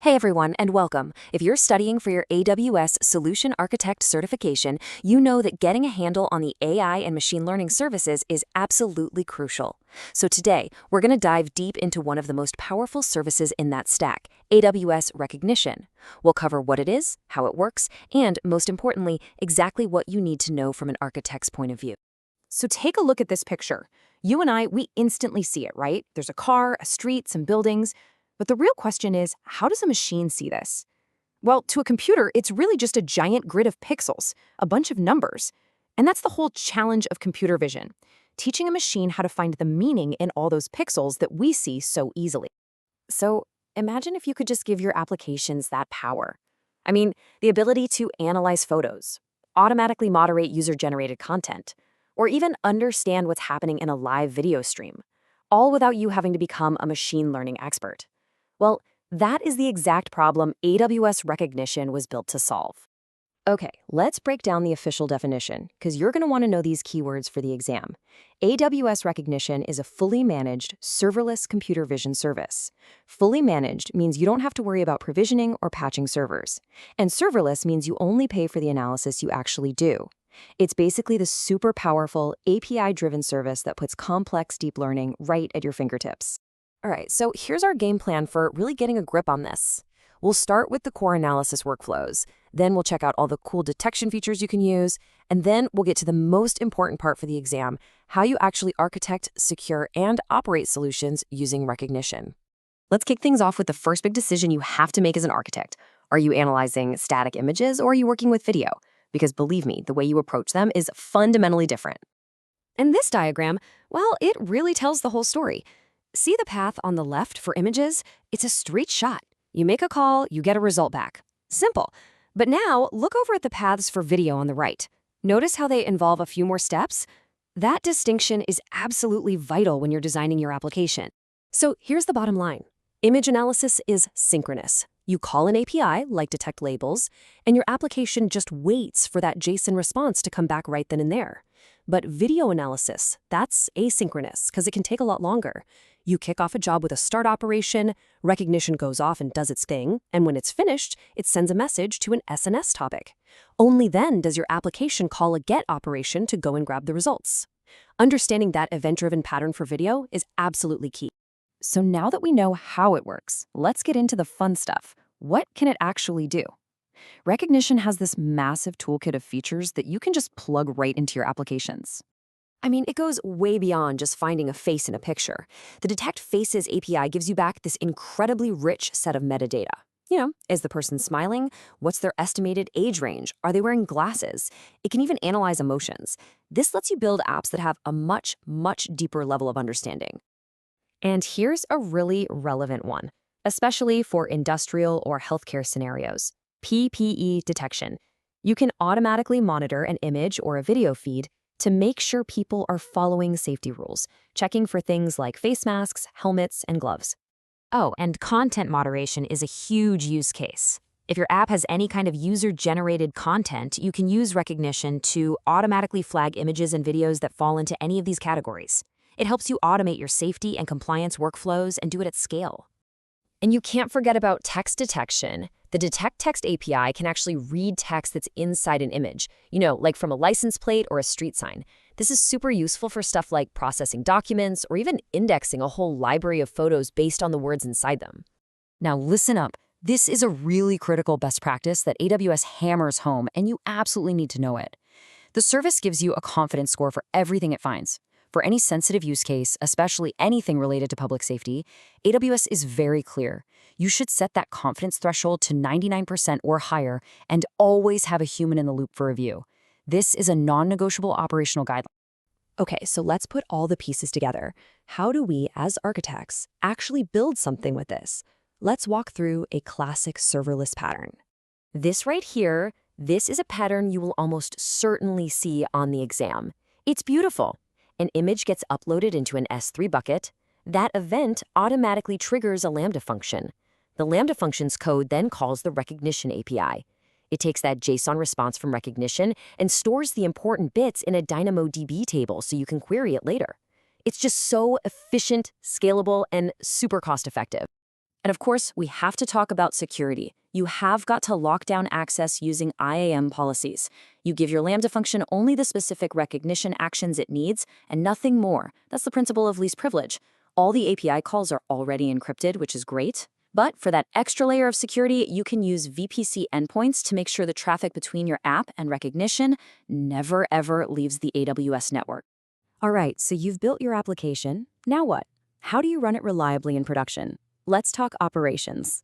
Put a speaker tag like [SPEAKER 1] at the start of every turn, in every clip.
[SPEAKER 1] Hey everyone, and welcome. If you're studying for your AWS Solution Architect certification, you know that getting a handle on the AI and machine learning services is absolutely crucial. So today, we're going to dive deep into one of the most powerful services in that stack, AWS Rekognition. We'll cover what it is, how it works, and most importantly, exactly what you need to know from an architect's point of view.
[SPEAKER 2] So take a look at this picture. You and I, we instantly see it, right? There's a car, a street, some buildings. But the real question is, how does a machine see this? Well, to a computer, it's really just a giant grid of pixels, a bunch of numbers. And that's the whole challenge of computer vision, teaching a machine how to find the meaning in all those pixels that we see so easily. So imagine if you could just give your applications that power. I mean, the ability to analyze photos, automatically moderate user-generated content, or even understand what's happening in a live video stream, all without you having to become a machine learning expert. Well, that is the exact problem AWS Rekognition was built to solve.
[SPEAKER 1] Okay, let's break down the official definition, because you're going to want to know these keywords for the exam. AWS Rekognition is a fully managed, serverless computer vision service. Fully managed means you don't have to worry about provisioning or patching servers. And serverless means you only pay for the analysis you actually do. It's basically the super powerful, API-driven service that puts complex deep learning right at your fingertips. All right, so here's our game plan for really getting a grip on this. We'll start with the core analysis workflows, then we'll check out all the cool detection features you can use, and then we'll get to the most important part for the exam, how you actually architect, secure, and operate solutions using Rekognition. Let's kick things off with the first big decision you have to make as an architect. Are you analyzing static images or are you working with video? Because believe me, the way you approach them is fundamentally different. And this diagram, well, it really tells the whole story. See the path on the left for images? It's a straight shot. You make a call, you get a result back. Simple. But now, look over at the paths for video on the right. Notice how they involve a few more steps? That distinction is absolutely vital when you're designing your application. So here's the bottom line. Image analysis is synchronous. You call an API, like detect labels, and your application just waits for that JSON response to come back right then and there. But video analysis, that's asynchronous, because it can take a lot longer. You kick off a job with a start operation, Rekognition goes off and does its thing, and when it's finished, it sends a message to an SNS topic. Only then does your application call a get operation to go and grab the results. Understanding that event-driven pattern for video is absolutely key. So now that we know how it works, let's get into the fun stuff. What can it actually do? Rekognition has this massive toolkit of features that you can just plug right into your applications. I mean, it goes way beyond just finding a face in a picture. The Detect Faces API gives you back this incredibly rich set of metadata. Is the person smiling? What's their estimated age range? Are they wearing glasses? It can even analyze emotions. This lets you build apps that have a much, much deeper level of understanding. And here's a really relevant one, especially for industrial or healthcare scenarios. PPE detection. You can automatically monitor an image or a video feed to make sure people are following safety rules, checking for things like face masks, helmets, and gloves. Oh, and content moderation is a huge use case. If your app has any kind of user-generated content, you can use Rekognition to automatically flag images and videos that fall into any of these categories. It helps you automate your safety and compliance workflows and do it at scale. And you can't forget about text detection. The Detect Text API can actually read text that's inside an image, like from a license plate or a street sign. This is super useful for stuff like processing documents or even indexing a whole library of photos based on the words inside them. Now listen up. This is a really critical best practice that AWS hammers home, and you absolutely need to know it. The service gives you a confidence score for everything it finds. For any sensitive use case, especially anything related to public safety, AWS is very clear. You should set that confidence threshold to 99% or higher and always have a human in the loop for review. This is a non-negotiable operational guideline. Okay, so let's put all the pieces together. How do we, as architects, actually build something with this? Let's walk through a classic serverless pattern. This right here, this is a pattern you will almost certainly see on the exam. It's beautiful. An image gets uploaded into an S3 bucket. That event automatically triggers a Lambda function. The Lambda function's code then calls the Rekognition API. It takes that JSON response from Rekognition and stores the important bits in a DynamoDB table so you can query it later. It's just so efficient, scalable, and super cost-effective. And of course, we have to talk about security. You have got to lock down access using IAM policies. You give your Lambda function only the specific recognition actions it needs and nothing more. That's the principle of least privilege. All the API calls are already encrypted, which is great. But for that extra layer of security, you can use VPC endpoints to make sure the traffic between your app and Rekognition never ever leaves the AWS network. All right, so you've built your application. Now what? How do you run it reliably in production? Let's talk operations.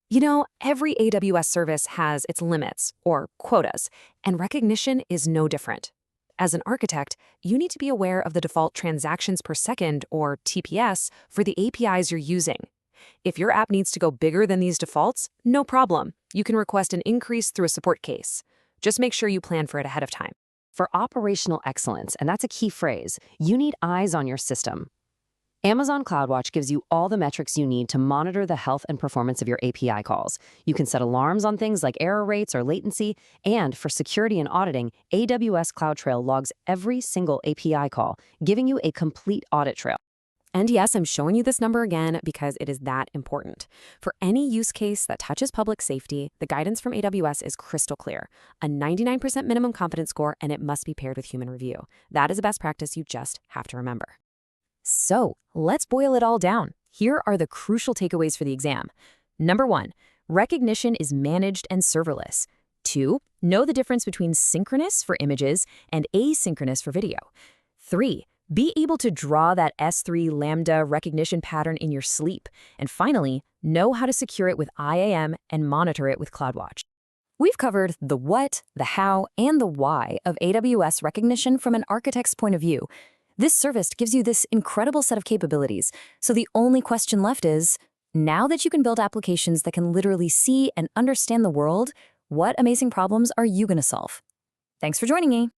[SPEAKER 2] You know, every AWS service has its limits, or quotas, and Rekognition is no different. As an architect, you need to be aware of the default transactions per second, or TPS, for the APIs you're using. If your app needs to go bigger than these defaults, no problem. You can request an increase through a support case. Just make sure you plan for it ahead of time.
[SPEAKER 1] For operational excellence, and that's a key phrase, you need eyes on your system. Amazon CloudWatch gives you all the metrics you need to monitor the health and performance of your API calls. You can set alarms on things like error rates or latency, and for security and auditing, AWS CloudTrail logs every single API call, giving you a complete audit trail.
[SPEAKER 2] And yes, I'm showing you this number again because it is that important. For any use case that touches public safety, the guidance from AWS is crystal clear. A 99% minimum confidence score, and it must be paired with human review. That is a best practice you just have to remember. So let's boil it all down. Here are the crucial takeaways for the exam. Number 1, Rekognition is managed and serverless. 2, know the difference between synchronous for images and asynchronous for video. 3, be able to draw that S3 Lambda recognition pattern in your sleep. And finally, know how to secure it with IAM and monitor it with CloudWatch. We've covered the what, the how, and the why of AWS Rekognition from an architect's point of view. This service gives you this incredible set of capabilities, so the only question left is, now that you can build applications that can literally see and understand the world, what amazing problems are you going to solve? Thanks for joining me.